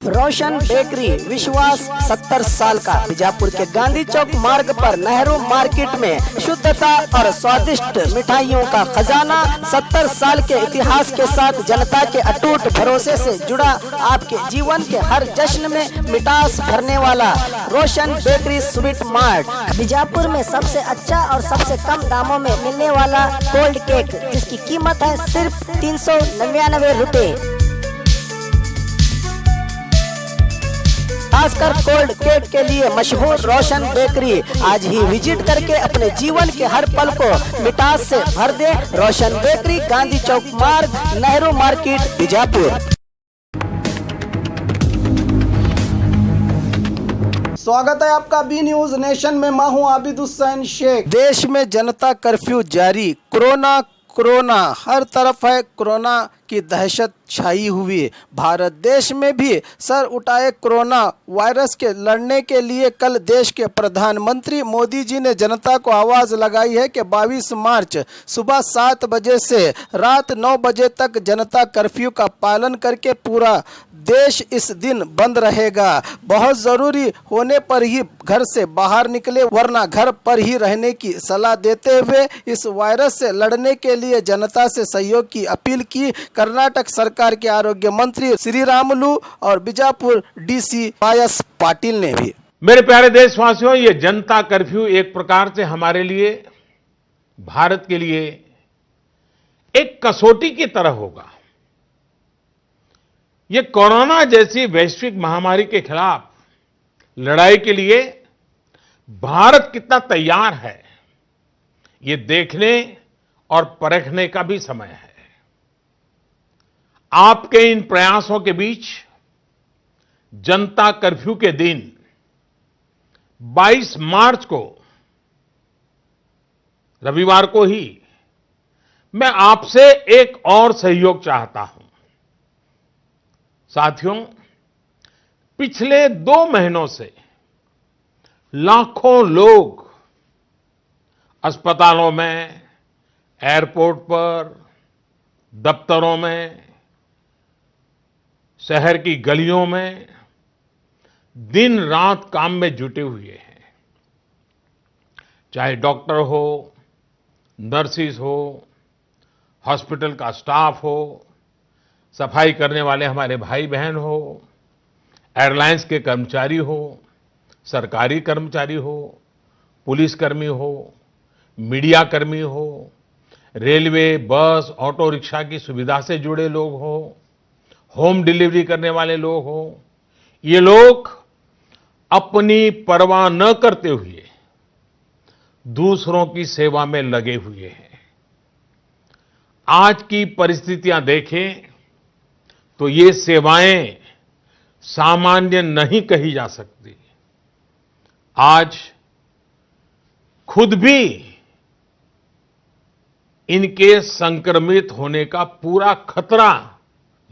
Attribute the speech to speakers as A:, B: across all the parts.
A: रोशन bakery, विश्वास 70 साल का। बीजापुर के गांधी चौक मार्ग पर नेहरू मार्केट में शुद्धता और स्वादिष्ट मिठाइयों का खजाना। 70 साल के इतिहास के साथ जनता के अटूट भरोसे से जुड़ा, आपके जीवन के हर जश्न में मिठास भरने वाला रोशन बेकरी स्वीट मार्ट। बीजापुर में सबसे अच्छा और सबसे कम दामों में मिलने वाला कोल्ड केक, जिसकी कीमत है सिर्फ 399 रुपए। खासकर कोल्ड केक के लिए मशहूर रोशन बेकरी आज ही विजिट करके अपने जीवन के हर पल को मिठास से भर दे। रोशन बेकरी, गांधी चौक मार्ग, नेहरू मार्केट, बीजापुर।
B: स्वागत है आपका बी न्यूज नेशन में। मैं हूं आबिद हुसैन शेख।
C: देश में जनता कर्फ्यू जारी। कोरोना हर तरफ है। कोरोना की दहशत छाई हुई। भारत देश में भी सर उठाए कोरोना वायरस के लड़ने के लिए कल देश के प्रधानमंत्री मोदी जी ने जनता को आवाज़ लगाई है कि 22 मार्च सुबह 7 बजे से रात 9 बजे तक जनता कर्फ्यू का पालन करके पूरा देश इस दिन बंद रहेगा। बहुत ज़रूरी होने पर ही घर से बाहर निकले, वरना घर पर ही रहने की सलाह देते हुए इस वायरस से लड़ने के लिए जनता से सहयोग की अपील की कर्नाटक सरकार के आरोग्य मंत्री श्रीरामुलु और बीजापुर डीसी वायस पाटिल ने भी।
D: मेरे प्यारे देशवासियों, ये जनता कर्फ्यू एक प्रकार से हमारे लिए, भारत के लिए एक कसौटी की तरह होगा। ये कोरोना जैसी वैश्विक महामारी के खिलाफ लड़ाई के लिए भारत कितना तैयार है, ये देखने और परखने का भी समय है। आपके इन प्रयासों के बीच जनता कर्फ्यू के दिन 22 मार्च को, रविवार को ही, मैं आपसे एक और सहयोग चाहता हूं। साथियों, पिछले 2 महीनों से लाखों लोग अस्पतालों में, एयरपोर्ट पर, दफ्तरों में, शहर की गलियों में दिन रात काम में जुटे हुए हैं। चाहे डॉक्टर हो, नर्सिस हो, हॉस्पिटल का स्टाफ हो, सफाई करने वाले हमारे भाई बहन हो, एयरलाइंस के कर्मचारी हो, सरकारी कर्मचारी हो, पुलिसकर्मी हो, मीडिया कर्मी हो, रेलवे, बस, ऑटो रिक्शा की सुविधा से जुड़े लोग हो, होम डिलीवरी करने वाले लोग हो, ये लोग अपनी परवाह न करते हुए दूसरों की सेवा में लगे हुए हैं। आज की परिस्थितियां देखें तो ये सेवाएं सामान्य नहीं कही जा सकती। आज खुद भी इनके संक्रमित होने का पूरा खतरा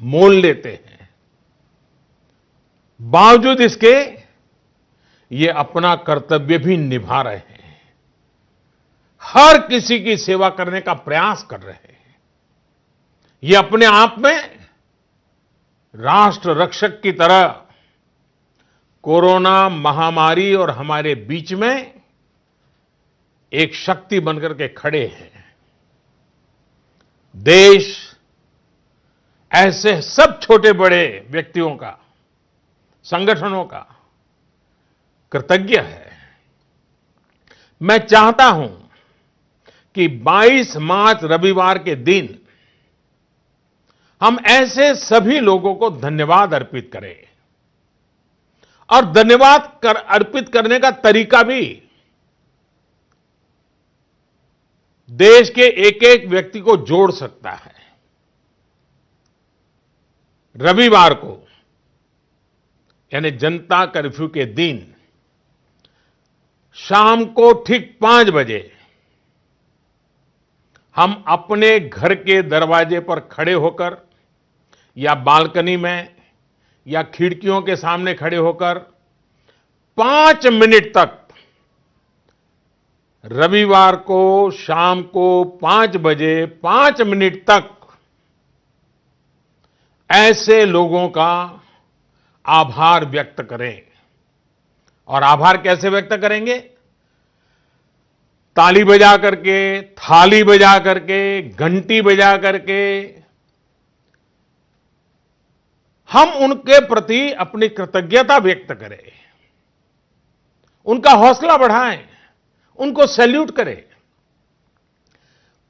D: मोल लेते हैं। बावजूद इसके ये अपना कर्तव्य भी निभा रहे हैं, हर किसी की सेवा करने का प्रयास कर रहे हैं। ये अपने आप में राष्ट्र रक्षक की तरह कोरोना महामारी और हमारे बीच में एक शक्ति बनकर के खड़े हैं। देश ऐसे सब छोटे बड़े व्यक्तियों का, संगठनों का कृतज्ञ है। मैं चाहता हूं कि 22 मार्च रविवार के दिन हम ऐसे सभी लोगों को धन्यवाद अर्पित करें, और धन्यवाद अर्पित करने का तरीका भी देश के एक एक व्यक्ति को जोड़ सकता है। रविवार को, यानी जनता कर्फ्यू के दिन, शाम को ठीक 5 बजे हम अपने घर के दरवाजे पर खड़े होकर या बालकनी में या खिड़कियों के सामने खड़े होकर 5 मिनट तक, रविवार को शाम को 5 बजे 5 मिनट तक ऐसे लोगों का आभार व्यक्त करें। और आभार कैसे व्यक्त करेंगे? ताली बजा करके, थाली बजा करके, घंटी बजा करके हम उनके प्रति अपनी कृतज्ञता व्यक्त करें, उनका हौसला बढ़ाएं, उनको सैल्यूट करें।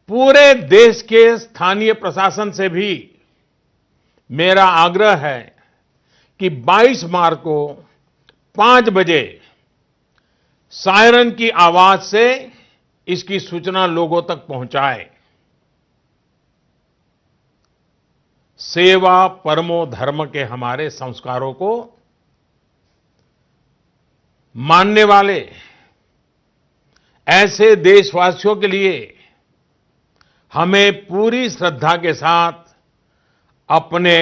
D: पूरे देश के स्थानीय प्रशासन से भी मेरा आग्रह है कि 22 मार्च को 5 बजे सायरन की आवाज से इसकी सूचना लोगों तक पहुंचाए। सेवा परमो धर्म के हमारे संस्कारों को मानने वाले ऐसे देशवासियों के लिए हमें पूरी श्रद्धा के साथ अपने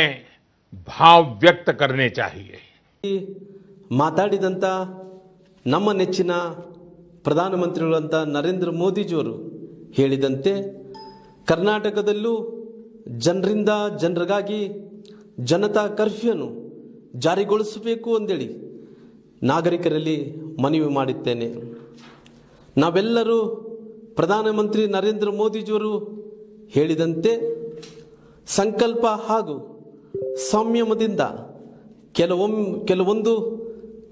D: भाव व्यक्त करने चाहिए।
E: ಮಾತಾಡಿದಂತ ನಮ್ಮ ನೆಚ್ಚಿನ ಪ್ರಧಾನಮಂತ್ರಿಗಳಂತ ನರೇಂದ್ರ ಮೋದಿಜಿಯವರು ಹೇಳಿದಂತೆ ಕರ್ನಾಟಕದಲ್ಲೂ ಜನರಿಂದ ಜನರಿಗಾಗಿ ಜನತಾ ಕರ್ಫ್ಯೂವನ್ನು ಜಾರಿಗೊಳಿಸಬೇಕು ಅಂದೇಳಿ ನಾಗರಿಕರಲ್ಲಿ ಮನವಿ ಮಾಡುತ್ತೇನೆ. ನಾವೆಲ್ಲರೂ ಪ್ರಧಾನಮಂತ್ರಿ ನರೇಂದ್ರ ಮೋದಿಜಿಯವರು ಹೇಳಿದಂತೆ ಸಂಕಲ್ಪ ಹಾಗೂ ಸಂಯಮದಿಂದ ಕೆಲವೊಂದು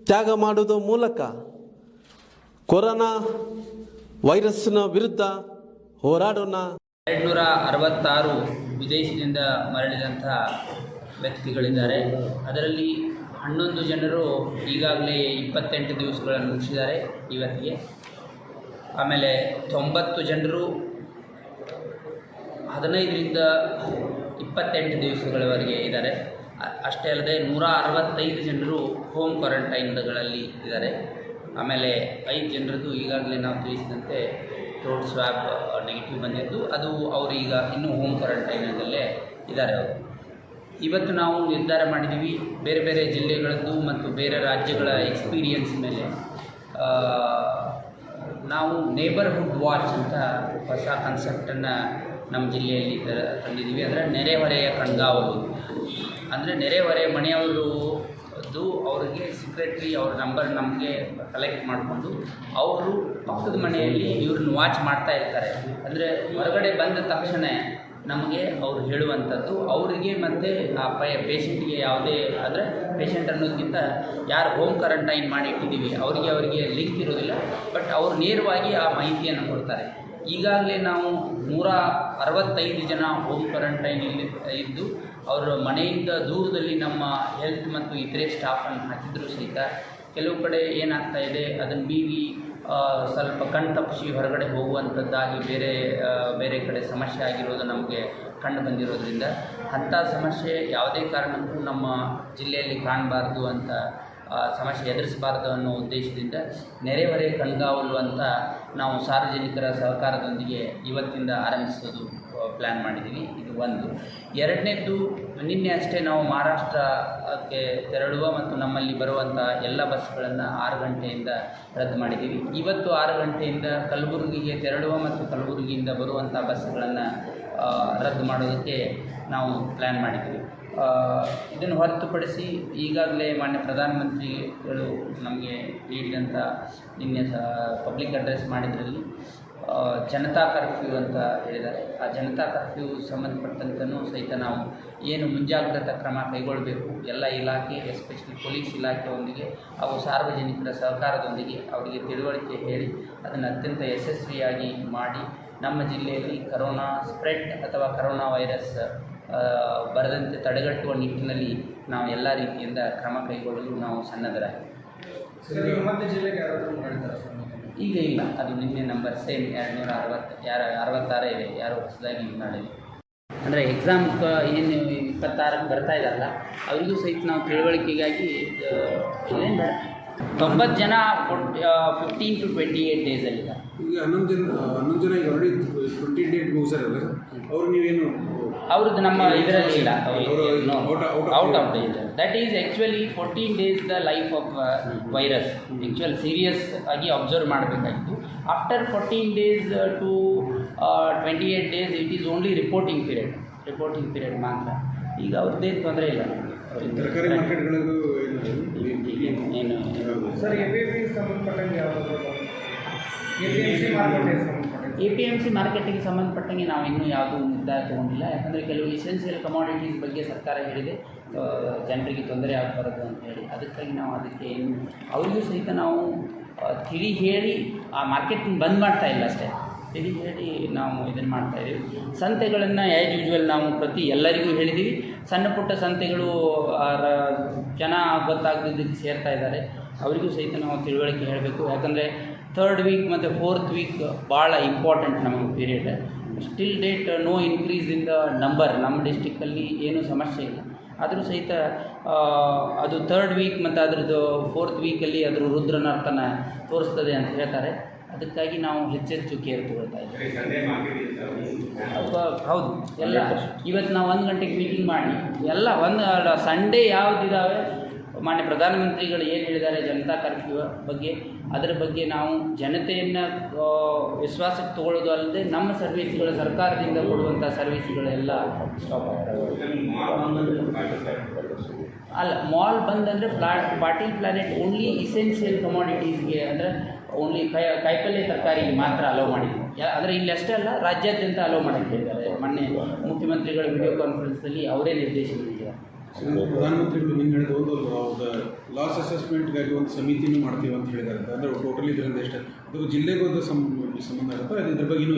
E: ತ್ಯಾಗ ಮಾಡುವುದರ ಮೂಲಕ ಕೊರೋನಾ ವೈರಸ್ನ ವಿರುದ್ಧ ಹೋರಾಡೋಣ.
F: 266 ವಿದೇಶದಿಂದ ಮರಳಿದಂತಹ ವ್ಯಕ್ತಿಗಳಿದ್ದಾರೆ. ಅದರಲ್ಲಿ 11 ಜನರು ಈಗಾಗಲೇ 28 ದಿವಸಗಳನ್ನು ಮುಗಿಸಿದ್ದಾರೆ ಇವತ್ತಿಗೆ. ಆಮೇಲೆ 90 ಜನರು 15ರಿಂದ 28 ದಿವಸಗಳವರೆಗೆ ಇದ್ದಾರೆ. ಅಷ್ಟೇ ಅಲ್ಲದೆ 165 ಜನರು ಹೋಮ್ ಕ್ವಾರಂಟೈನ್ಗಳಲ್ಲಿ ಇದ್ದಾರೆ. ಆಮೇಲೆ 5 ಜನರದ್ದು ಈಗಾಗಲೇ ನಾವು ತಿಳಿಸಿದಂತೆ ಥ್ರೋಟ್ ಸ್ವ್ಯಾಬ್ ನೆಗೆಟಿವ್ ಬಂದಿದ್ದು, ಅದು ಅವರು ಈಗ ಇನ್ನೂ ಹೋಮ್ ಕ್ವಾರಂಟೈನಲ್ಲೇ ಇದ್ದಾರೆ. ಅವರು ಇವತ್ತು ನಾವು ನಿರ್ಧಾರ ಮಾಡಿದ್ದೀವಿ, ಬೇರೆ ಬೇರೆ ಜಿಲ್ಲೆಗಳದ್ದು ಮತ್ತು ಬೇರೆ ರಾಜ್ಯಗಳ ಎಕ್ಸ್ಪೀರಿಯನ್ಸ್ ಮೇಲೆ ನಾವು ನೇಬರ್ಹುಡ್ ವಾಚ್ ಅಂತ ಹೊಸ ಕಾನ್ಸೆಪ್ಟನ್ನು ನಮ್ಮ ಜಿಲ್ಲೆಯಲ್ಲಿ ತಂದಿದ್ದೀವಿ. ಅಂದರೆ ನೆರೆಹೊರೆಯ ಕಣ್ಗಾವಲು. ಅಂದರೆ ನೆರೆಹೊರೆ ಮನೆಯವರು ಅವರಿಗೆ ಸೀಕ್ರೆಟ್ಲಿ ಅವ್ರ ನಂಬರ್ ನಮಗೆ ಕಲೆಕ್ಟ್ ಮಾಡಿಕೊಂಡು ಅವರು ಪಕ್ಕದ ಮನೆಯಲ್ಲಿ ಇವ್ರನ್ನ ವಾಚ್ ಮಾಡ್ತಾ ಇರ್ತಾರೆ. ಅಂದರೆ ಹೊರಗಡೆ ಬಂದ ತಕ್ಷಣ ನಮಗೆ ಅವರು ಹೇಳುವಂಥದ್ದು ಅವರಿಗೆ ಮತ್ತು ಆ ಪೇಷಂಟ್ಗೆ ಯಾವುದೇ ಅಂದರೆ ಪೇಷಂಟ್ ಅನ್ನೋದಕ್ಕಿಂತ ಯಾರು ಹೋಮ್ ಕ್ವಾರಂಟೈನ್ ಮಾಡಿ ಇಟ್ಟಿದ್ದೀವಿ ಅವರಿಗೆ ಲಿಂಕ್ ಇರೋದಿಲ್ಲ, ಬಟ್ ಅವರು ನೇರವಾಗಿ ಆ ಮಾಹಿತಿಯನ್ನು ಕೊಡ್ತಾರೆ. ಈಗಾಗಲೇ ನಾವು 165 ಜನ ಹೋಮ್ ಕ್ವಾರಂಟೈನ್ ಇದ್ದು ಅವರ ಮನೆಯಿಂದ ದೂರದಲ್ಲಿ ನಮ್ಮ ಹೆಲ್ತ್ ಮತ್ತು ಇತರೆ ಸ್ಟಾಫನ್ನು ಹಾಕಿದರೂ ಸಹಿತ ಕೆಲವು ಕಡೆ ಏನಾಗ್ತಾ ಇದೆ, ಅದನ್ನು ಮೀರಿ ಸ್ವಲ್ಪ ಕಣ್ ತಪ್ಪಿಸಿ ಹೊರಗಡೆ ಹೋಗುವಂಥದ್ದಾಗಿ ಬೇರೆ ಕಡೆ ಸಮಸ್ಯೆ ಆಗಿರೋದು ನಮಗೆ ಕಂಡು ಬಂದಿರೋದ್ರಿಂದ ಅಂಥ ಸಮಸ್ಯೆ ಯಾವುದೇ ಕಾರಣಕ್ಕೂ ನಮ್ಮ ಜಿಲ್ಲೆಯಲ್ಲಿ ಕಾಣಬಾರ್ದು ಅಂತ ಸಮಸ್ಯೆ ಎದುರಿಸಬಾರ್ದು ಅನ್ನೋ ಉದ್ದೇಶದಿಂದ ನೆರೆಹೊರೆ ಕಣ್ಗಾವಲು ಅಂತ ನಾವು ಸಾರ್ವಜನಿಕರ ಸಹಕಾರದೊಂದಿಗೆ ಇವತ್ತಿಂದ ಆರಂಭಿಸೋದು ಪ್ಲ್ಯಾನ್ ಮಾಡಿದ್ದೀವಿ. ಇದು ಒಂದು. ಎರಡನೇದ್ದು, ನಿನ್ನೆ ಅಷ್ಟೇ ನಾವು ಮಹಾರಾಷ್ಟ್ರಕ್ಕೆ ತೆರಳುವ ಮತ್ತು ನಮ್ಮಲ್ಲಿ ಬರುವಂಥ ಎಲ್ಲ ಬಸ್ಗಳನ್ನು 6 ಗಂಟೆಯಿಂದ ರದ್ದು ಮಾಡಿದ್ದೀವಿ. ಇವತ್ತು 6 ಗಂಟೆಯಿಂದ ಕಲಬುರಗಿಗೆ ತೆರಳುವ ಮತ್ತು ಕಲಬುರಗಿಯಿಂದ ಬರುವಂಥ ಬಸ್ಗಳನ್ನು ರದ್ದು ಮಾಡೋದಕ್ಕೆ ನಾವು ಪ್ಲ್ಯಾನ್ ಮಾಡಿದ್ದೀವಿ. ಇದನ್ನು ಹೊರತುಪಡಿಸಿ ಈಗಾಗಲೇ ಮಾನ್ಯ ಪ್ರಧಾನಮಂತ್ರಿಗಳು ನಮಗೆ ನೀಡಿದಂಥ ನಿನ್ನೆ ಪಬ್ಲಿಕ್ ಅಡ್ರೆಸ್ ಮಾಡಿದ್ರಲ್ಲಿ ಜನತಾ ಕರ್ಫ್ಯೂ ಅಂತ ಹೇಳಿದ್ದಾರೆ. ಆ ಜನತಾ ಕರ್ಫ್ಯೂ ಸಂಬಂಧಪಟ್ಟಂತನೂ ಸಹಿತ ನಾವು ಏನು ಮುಂಜಾಗ್ರತಾ ಕ್ರಮ ಕೈಗೊಳ್ಳಬೇಕು, ಎಲ್ಲ ಇಲಾಖೆ ಎಸ್ಪೆಷಲಿ ಪೊಲೀಸ್ ಇಲಾಖೆಯೊಂದಿಗೆ ಹಾಗೂ ಸಾರ್ವಜನಿಕರ ಸಹಕಾರದೊಂದಿಗೆ ಅವರಿಗೆ ತಿಳುವಳಿಕೆ ಹೇಳಿ ಅದನ್ನು ಅತ್ಯಂತ ಯಶಸ್ವಿಯಾಗಿ ಮಾಡಿ ನಮ್ಮ ಜಿಲ್ಲೆಯಲ್ಲಿ ಕರೋನಾ ಸ್ಪ್ರೆಡ್ ಅಥವಾ ಕರೋನಾ ವೈರಸ್ ಬರದಂತೆ ತಡೆಗಟ್ಟುವ ನಿಟ್ಟಿನಲ್ಲಿ ನಾವು ಎಲ್ಲ ರೀತಿಯಿಂದ ಕ್ರಮ ಕೈಗೊಳ್ಳಲು ನಾವು ಸನ್ನದ್ಧರಾಗಿದ್ದೀವಿ. ಈಗ ಇಲ್ಲ, ಅದು ನಿನ್ನೆ ನಂಬರ್ ಸೇಮ್ 266 ಇದೆ. ಯಾರು ಹೊಸದಾಗಿ ಮಾಡಿದೆ ಅಂದರೆ ಎಕ್ಸಾಮ್ ಏನು 26ಕ್ಕೆ ಬರ್ತಾ ಇದ್ದಾರಲ್ಲ ಅವರಿಗೂ ಸಹಿತ ನಾವು ತಿಳುವಳಿಕೆಗಾಗಿ ಏನೇನು ಬೇಡ 90 ಜನ 15 to 28 ಡೇಸಲ್ಲಿದ್ದಾರೆ.
G: ಈಗ 11 ಜನ ಈಗ ಆಲ್ರೆಡಿ 20 ಡೇಟ್ ಮುಗಿಸಾರಲ್ಲ, ಅವ್ರು ನೀವೇನು
F: ಅವ್ರದ್ದು ನಮ್ಮ ಇದರಲ್ಲಿ ಇಲ್ಲ, out of days. That is actually 14 days the life of virus actually serious ಆಗಿ ಅಬ್ಸರ್ವ್ ಮಾಡಬೇಕಾಗಿತ್ತು. After 14 days to 28 days it is only reporting period ಮಾತ್ರ. ಈಗ ಅವ್ರದ್ದೇನು ತೊಂದರೆ ಇಲ್ಲ.
G: ತರಕಾರಿ ಮಾರ್ಕೆಟ್ಗಳಿಗೂ
F: ಏನು
B: ಸರ್ APMC ಸಂಬಂಧಪಟ್ಟಂಗೆ ಯಾವುದು APMC ಮಾರ್ಕೆಟ್ಗೆ ಸಂಬಂಧಪಟ್ಟಂಗೆ
F: APMC ಮಾರ್ಕೆಟಿಗೆ ಸಂಬಂಧಪಟ್ಟಂಗೆ ನಾವು ಇನ್ನೂ ಯಾವುದೂ ನಿರ್ಧಾರ ತೊಗೊಂಡಿಲ್ಲ. ಯಾಕಂದರೆ ಕೆಲವು ಎಸೆನ್ಷಿಯಲ್ ಕಮಾಡಿಟೀಸ್ ಬಗ್ಗೆ ಸರ್ಕಾರ ಹೇಳಿದೆ ಜನರಿಗೆ ತೊಂದರೆ ಆಗಬಾರದು ಅಂತ ಹೇಳಿ. ಅದಕ್ಕಾಗಿ ನಾವು ಅದಕ್ಕೆ ಏನು ಅವರಿಗೂ ಸಹಿತ ನಾವು ತಿಳಿ ಹೇಳಿ ಆ ಮಾರ್ಕೆಟಿಂಗ್ ಬಂದ್ ಮಾಡ್ತಾ ಇಲ್ಲ ಅಷ್ಟೇ, ತಿಳಿ ಹೇಳಿ ನಾವು ಇದನ್ನು ಮಾಡ್ತಾಯಿದ್ದೀವಿ. ಸಂತೆಗಳನ್ನು ಆ್ಯಸ್ ಯೂಶ್ವಲ್ ನಾವು ಎಲ್ಲರಿಗೂ ಹೇಳಿದ್ದೀವಿ. ಸಣ್ಣ ಪುಟ್ಟ ಸಂತೆಗಳು ಜನ ಗೊತ್ತಾಗದಿದ್ದಕ್ಕೆ ಸೇರ್ತಾ ಇದ್ದಾರೆ, ಅವರಿಗೂ ಸಹಿತ ನಾವು ತಿಳುವಳಿಕೆ ಹೇಳಬೇಕು. ಯಾಕಂದರೆ 3rd ವೀಕ್ ಮತ್ತು 4th ವೀಕ್ ಭಾಳ ಇಂಪಾರ್ಟೆಂಟ್ ನಮಗೆ period. Still date no increase in the number, ನಮ್ಮ ಡಿಸ್ಟಿಕ್ಕಲ್ಲಿ ಏನೂ ಸಮಸ್ಯೆ ಇಲ್ಲ. ಆದರೂ ಸಹಿತ ಅದು 3rd ವೀಕ್ ಮತ್ತು ಅದರದ್ದು 4th ವೀಕಲ್ಲಿ ಅದರ ರುದ್ರನರ್ತನ ತೋರಿಸ್ತದೆ ಅಂತ ಹೇಳ್ತಾರೆ. ಅದಕ್ಕಾಗಿ ನಾವು ಹೆಚ್ಚೆಚ್ಚು ಕೇರ್ ತಗೊಳ್ತಾ ಇದ್ದೀವಿ. ಹೌದು, ಎಲ್ಲ ಇವತ್ತು ನಾವು 1 ಗಂಟೆಗೆ ಮೀಟಿಂಗ್ ಮಾಡಿ ಎಲ್ಲ ಸಂಡೇ ಯಾವುದಿದ್ದಾವೆ ಮಾನ್ಯ ಪ್ರಧಾನಮಂತ್ರಿಗಳು ಏನು ಹೇಳಿದ್ದಾರೆ ಜನತಾ ಕರ್ಫ್ಯೂ ಬಗ್ಗೆ, ಅದರ ಬಗ್ಗೆ ನಾವು ಜನತೆಯನ್ನು ವಿಶ್ವಾಸಕ್ಕೆ ತಗೊಳ್ಳೋದು ಅಲ್ಲದೆ ನಮ್ಮ ಸರ್ವಿಸ್ಗಳು ಸರ್ಕಾರದಿಂದ ಕೊಡುವಂಥ ಸರ್ವಿಸ್ಗಳೆಲ್ಲ ಸ್ಟಾಪ್ ಆಗ್ತವೆ. ಅಲ್ಲ, ಮಾಲ್ ಬಂದಂದರೆ ಪಾಟೀಲ್ ಪ್ಲಾನೆಟ್ ಓನ್ಲಿ ಇಸೆನ್ಷಿಯಲ್ ಕಮಾಡಿಟೀಸ್ಗೆ, ಅಂದರೆ ಓನ್ಲಿ ಕಾಯಿಪಲ್ಯ ತರಕಾರಿಗೆ ಮಾತ್ರ ಅಲೋ ಮಾಡಿದ್ವಿ. ಅಂದರೆ ಇಲ್ಲಿ ಅಷ್ಟೇ ಅಲ್ಲ, ರಾಜ್ಯಾದ್ಯಂತ ಅಲೋ ಮಾಡೋಕ್ಕೆ ಹೇಳಿದ್ದಾರೆ. ಮೊನ್ನೆ ಮುಖ್ಯಮಂತ್ರಿಗಳ ವಿಡಿಯೋ ಕಾನ್ಫರೆನ್ಸ್ನಲ್ಲಿ ಅವರೇ ನಿರ್ದೇಶನ ನೀಡಿದ್ದಾರೆ.
G: ಪ್ರಧಾನಮಂತ್ರಿಗಳು ನಿನ್ನೆ ಹೇಳಿದ ಒಂದು ಲಾಸ್ ಅಸೆಸ್ಮೆಂಟ್ಗಾಗಿ ಒಂದು ಸಮಿತಿನೂ ಮಾಡ್ತೀವಿ ಅಂತ ಹೇಳಿದ್ದಾರೆ. ಅಂದರೆ ಟೋಟಲಿ ಇದರಿಂದ ಎಷ್ಟು ಅದು ಜಿಲ್ಲೆಗೂ ಅದು ಸಂಬಂಧ ಆಗುತ್ತೆ, ಅದು ಇದ್ರ ಬಗ್ಗೆ ಇನ್ನೂ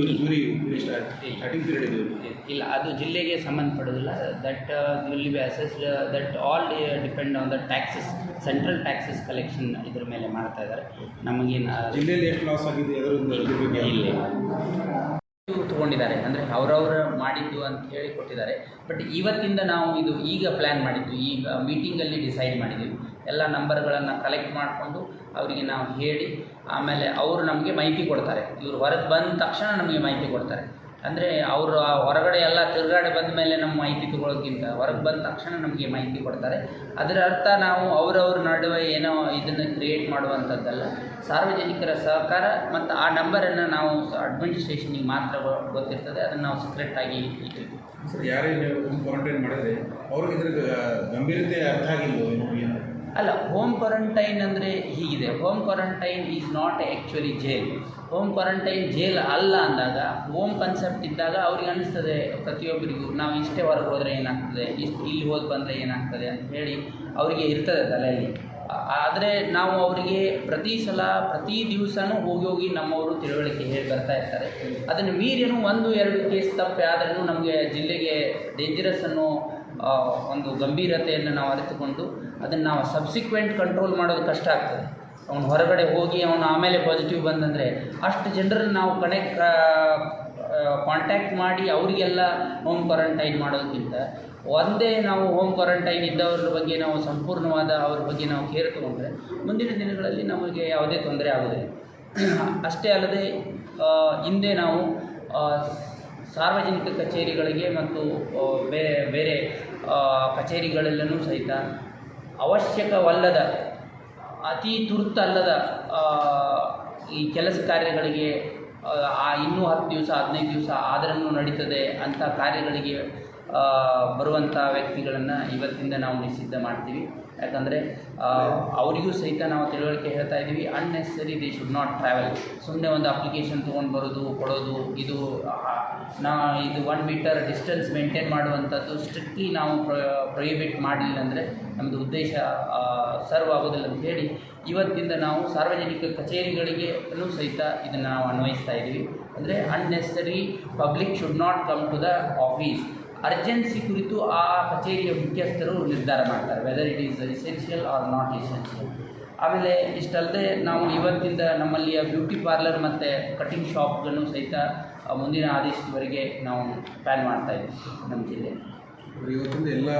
G: ಸ್ಟಾರ್ಟಿಂಗ್ ಪೀರಿಯಡ್ ಇದೆ.
F: ಇಲ್ಲ, ಅದು ಜಿಲ್ಲೆಗೆ ಸಂಬಂಧಪಡೋದಿಲ್ಲ. That will be assessed, that all depend on the taxes, central taxes collection ಇದ್ರ ಮೇಲೆ ಮಾಡ್ತಾ ಇದ್ದಾರೆ. ನಮಗೇನು
G: ಜಿಲ್ಲೆಯಲ್ಲಿ ಎಷ್ಟು ಲಾಸ್ ಆಗಿದೆ ಅದರ ಬಗ್ಗೆ
F: ಇಲ್ಲಿ ತೊಗೊಂಡಿದ್ದಾರೆ, ಅಂದರೆ ಅವರವರು ಮಾಡಿದ್ದು ಅಂತ ಹೇಳಿ ಕೊಟ್ಟಿದ್ದಾರೆ. ಬಟ್ ಇವತ್ತಿಂದ ನಾವು ಇದು ಈಗ ಪ್ಲ್ಯಾನ್ ಮಾಡಿದ್ದು, ಈಗ ಮೀಟಿಂಗಲ್ಲಿ ಡಿಸೈಡ್ ಮಾಡಿದ್ದೀವಿ. ಎಲ್ಲ ನಂಬರ್ಗಳನ್ನು ಕಲೆಕ್ಟ್ ಮಾಡಿಕೊಂಡು ಅವರಿಗೆ ನಾವು ಹೇಳಿ ಆಮೇಲೆ ಅವರು ನಮಗೆ ಮಾಹಿತಿ ಕೊಡ್ತಾರೆ. ಇವರು ಹೊರಗೆ ಬಂದ ತಕ್ಷಣ ನಮಗೆ ಮಾಹಿತಿ ಕೊಡ್ತಾರೆ. ಅಂದರೆ ಅವರು ಹೊರಗಡೆ ಎಲ್ಲ ತಿರುಗಾಡಿ ಬಂದ ಮೇಲೆ ನಮ್ಮ ಮಾಹಿತಿ ತೊಗೊಳೋಕ್ಕಿಂತ ಹೊರಗೆ ಬಂದ ತಕ್ಷಣ ನಮಗೆ ಮಾಹಿತಿ ಕೊಡ್ತಾರೆ. ಅದರ ಅರ್ಥ ನಾವು ಅವರವ್ರ ನಡುವೆ ಏನೋ ಇದನ್ನು ಕ್ರಿಯೇಟ್ ಮಾಡುವಂಥದ್ದಲ್ಲ. ಸಾರ್ವಜನಿಕರ ಸಹಕಾರ ಮತ್ತು ಆ ನಂಬರನ್ನು ನಾವು ಅಡ್ಮಿನಿಸ್ಟ್ರೇಷನಿಗೆ ಮಾತ್ರ ಗೊತ್ತಿರ್ತದೆ, ಅದನ್ನು ನಾವು ಸೀಕ್ರೆಟಾಗಿ ಇಟ್ಟಿರ್ತೀವಿ.
G: ಸರ್, ಯಾರೇ ಕ್ವಾರಂಟೈನ್ ಮಾಡಿದರೆ ಅವ್ರಿಗೆ ಇದ್ರ ಗಂಭೀರತೆ ಅರ್ಥ ಆಗಿಲ್ಲ.
F: ಅಲ್ಲ, ಹೋಮ್ ಕ್ವಾರಂಟೈನ್ ಅಂದರೆ ಹೀಗಿದೆ. Home quarantine is not actually jail. Home quarantine jail ಅಲ್ಲ ಅಂದಾಗ, ಹೋಮ್ ಕನ್ಸೆಪ್ಟ್ ಇದ್ದಾಗ ಅವ್ರಿಗೆ ಅನ್ನಿಸ್ತದೆ ಪ್ರತಿಯೊಬ್ಬರಿಗೂ ನಾವು ಇಷ್ಟೇ ಹೊರಗೆ ಹೋದರೆ ಏನಾಗ್ತದೆ, ಇಲ್ಲಿ ಹೋಗಿ ಬಂದರೆ ಏನಾಗ್ತದೆ ಅಂತ ಹೇಳಿ ಅವರಿಗೆ ಇರ್ತದೆ ತಲೆಯಲ್ಲಿ. ಆದರೆ ನಾವು ಅವರಿಗೆ ಪ್ರತಿ ದಿವಸನೂ ಹೋಗಿ ನಮ್ಮವರು ತಿಳುವಳಿಕೆ ಹೇಳಿ ಬರ್ತಾ ಇರ್ತಾರೆ. ಅದನ್ನು ಮೀರಿಯೂ 1-2 ಕೇಸ್ ತಪ್ಪೆ ಆದ್ರೂ ನಮಗೆ ಜಿಲ್ಲೆಗೆ ಡೇಂಜರಸ್ ಅನ್ನೋ ಒಂದು ಗಂಭೀರತೆಯನ್ನು ನಾವು ಅರಿತುಕೊಂಡು ಅದನ್ನು ನಾವು ಸಬ್ಸಿಕ್ವೆಂಟ್ ಕಂಟ್ರೋಲ್ ಮಾಡೋದು ಕಷ್ಟ ಆಗ್ತದೆ. ಅವನು ಹೊರಗಡೆ ಹೋಗಿ ಅವನು ಆಮೇಲೆ ಪಾಸಿಟಿವ್ ಬಂದಂದರೆ ಅಷ್ಟು ಜನರನ್ನು ನಾವು ಕಾಂಟ್ಯಾಕ್ಟ್ ಮಾಡಿ ಅವರಿಗೆಲ್ಲ ಹೋಮ್ ಕ್ವಾರಂಟೈನ್ ಮಾಡೋದಕ್ಕಿಂತ ಒಂದೇ ನಾವು ಹೋಮ್ ಕ್ವಾರಂಟೈನ್ ಇದ್ದವ್ರ ಬಗ್ಗೆ ನಾವು ಸಂಪೂರ್ಣವಾದ ಅವ್ರ ಬಗ್ಗೆ ನಾವು ಕೇರ್ ತೊಗೊಂಡ್ರೆ ಮುಂದಿನ ದಿನಗಳಲ್ಲಿ ನಮಗೆ ಯಾವುದೇ ತೊಂದರೆ ಆಗೋದಿಲ್ಲ. ಅಷ್ಟೇ ಅಲ್ಲದೆ ಹಿಂದೆ ನಾವು ಸಾರ್ವಜನಿಕ ಕಚೇರಿಗಳಿಗೆ ಮತ್ತು ಬೇರೆ ಕಚೇರಿಗಳಲ್ಲೂ ಸಹಿತ ಅವಶ್ಯಕವಲ್ಲದ ಅತಿ ತುರ್ತಲ್ಲದ ಈ ಕೆಲಸ ಕಾರ್ಯಗಳಿಗೆ ಇನ್ನೂ 10 ದಿವಸ 15 ದಿವಸ ಆದ್ರೂ ನಡೀತದೆ ಅಂಥ ಕಾರ್ಯಗಳಿಗೆ ಬರುವಂಥ ವ್ಯಕ್ತಿಗಳನ್ನು ಇವತ್ತಿಂದ ನಾವು ನಿಷಿದ್ಧ ಮಾಡ್ತೀವಿ. ಯಾಕಂದರೆ ಅವರಿಗೂ ಸಹಿತ ನಾವು ತಿಳುವಳಿಕೆ ಹೇಳ್ತಾ ಇದ್ದೀವಿ, unnecessary they should not travel. ಸುಮ್ಮನೆ ಒಂದು ಅಪ್ಲಿಕೇಶನ್ ತೊಗೊಂಡು ಬರೋದು ಕೊಡೋದು, ಇದು 1 ಮೀಟರ್ ಡಿಸ್ಟೆನ್ಸ್ ಮೇಂಟೈನ್ ಮಾಡುವಂಥದ್ದು ಸ್ಟ್ರಿಕ್ಟ್ಲಿ ನಾವು ಪ್ರೊಹಿಬಿಟ್ ಮಾಡಲಿಲ್ಲ ಅಂದರೆ ನಮ್ಮದು ಉದ್ದೇಶ ಸರ್ವ್ ಆಗೋದಿಲ್ಲ ಅಂತ ಹೇಳಿ ಇವತ್ತಿಂದ ನಾವು ಸಾರ್ವಜನಿಕ ಕಚೇರಿಗಳಿಗೆ ಸಹಿತ ಇದನ್ನು ನಾವು ಅನ್ವಯಿಸ್ತಾ ಇದ್ದೀವಿ. ಅಂದರೆ unnecessary public should not come to the office. Urgency ಕುರಿತು ಆ ಕಚೇರಿಯ ಮುಖ್ಯಸ್ಥರು ನಿರ್ಧಾರ ಮಾಡ್ತಾರೆ, whether it is essential or not essential. ಆಮೇಲೆ ಇಷ್ಟಲ್ಲದೆ ನಾವು ಇವತ್ತಿಂದ ನಮ್ಮಲ್ಲಿಯ ಬ್ಯೂಟಿ ಪಾರ್ಲರ್ ಮತ್ತು ಕಟಿಂಗ್ ಶಾಪ್ಗಳನ್ನು ಸಹಿತ ಮುಂದಿನ ಆದೇಶದವರೆಗೆ ನಾವು ಪ್ಲ್ಯಾನ್ ಮಾಡ್ತಾಯಿದ್ದೀವಿ ನಮ್ಮ ಜಿಲ್ಲೆ.
G: ಇವತ್ತಿಂದ ಎಲ್ಲ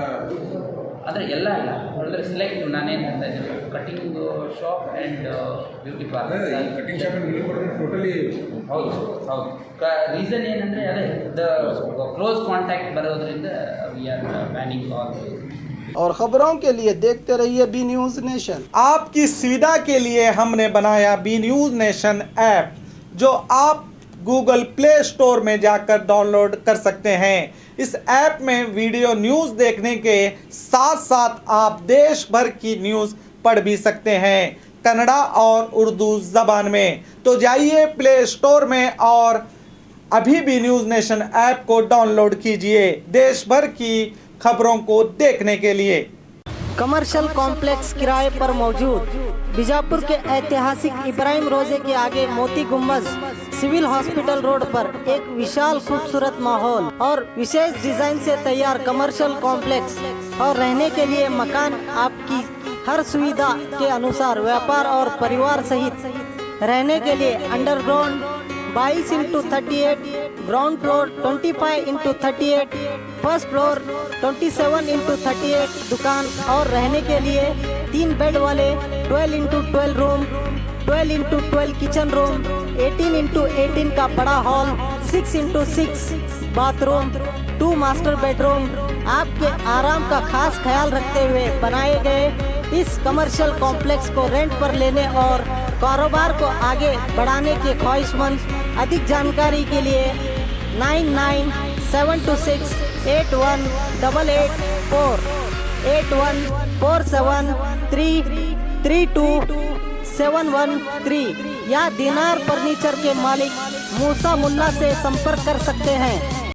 F: ಅಂದರೆ ಎಲ್ಲ ಇಲ್ಲ, ಅಂದರೆ ಸೆಲೆಕ್ಟಿವ್. ನಾನೇನು ಹೇಳ್ತಾ ಇದ್ದೀನಿ, cutting shop and beauty parlour.
G: Cutting shop totally
F: ಹೌದು. ರೀಸನ್ ಏನಂದರೆ ಅದೇ ಕ್ಲೋಸ್ ಕಾಂಟ್ಯಾಕ್ಟ್ ಬರೋದ್ರಿಂದ ವಿ ಆರ್ ಬ್ಯಾನಿಂಗ್ ಆಲ್.
B: और खबरों के लिए देखते रहिए बी न्यूज़ नेशन। आपकी सुविधा के लिए हमने बनाया बी न्यूज़ नेशन ऐप, जो आप गूगल प्ले स्टोर में जाकर डाउनलोड कर सकते हैं। इस ऐप में वीडियो न्यूज़ देखने के साथ साथ आप देश भर की न्यूज़ पढ़ भी सकते हैं, कन्नड़ा और उर्दू ज़बान में। तो जाइए प्ले स्टोर में और अभी भी न्यूज़ नेशन ऐप को डाउनलोड कीजिए देश भर की खबरों को देखने के लिए।
A: कमर्शियल कॉम्प्लेक्स किराए पर मौजूद बीजापुर के ऐतिहासिक इब्राहिम रोजे के आगे मोती गुम्बज सिविल हॉस्पिटल रोड पर एक विशाल खूबसूरत माहौल और विशेष डिजाइन से तैयार कमर्शियल कॉम्प्लेक्स और रहने के लिए मकान आपकी हर सुविधा के अनुसार व्यापार और परिवार सहित रहने के लिए underground 22x38, ground floor 25x38, first floor 27x38 दुकान और रहने के लिए 3 बेड वाले 12x12 room, 12x12 kitchen room, 18x18 का बड़ा hall, 6x6 bathroom, 2 master bedroom आपके आराम का खास ख्याल रखते हुए बनाए गए इस कमर्शियल कॉम्प्लेक्स को रेंट पर लेने और कारोबार को आगे बढ़ाने के ख्वाहिशमंद अधिक जानकारी के लिए 9972681884 8147332713 या दीनार फर्नीचर के मालिक मूसा मुल्ला से संपर्क कर सकते हैं।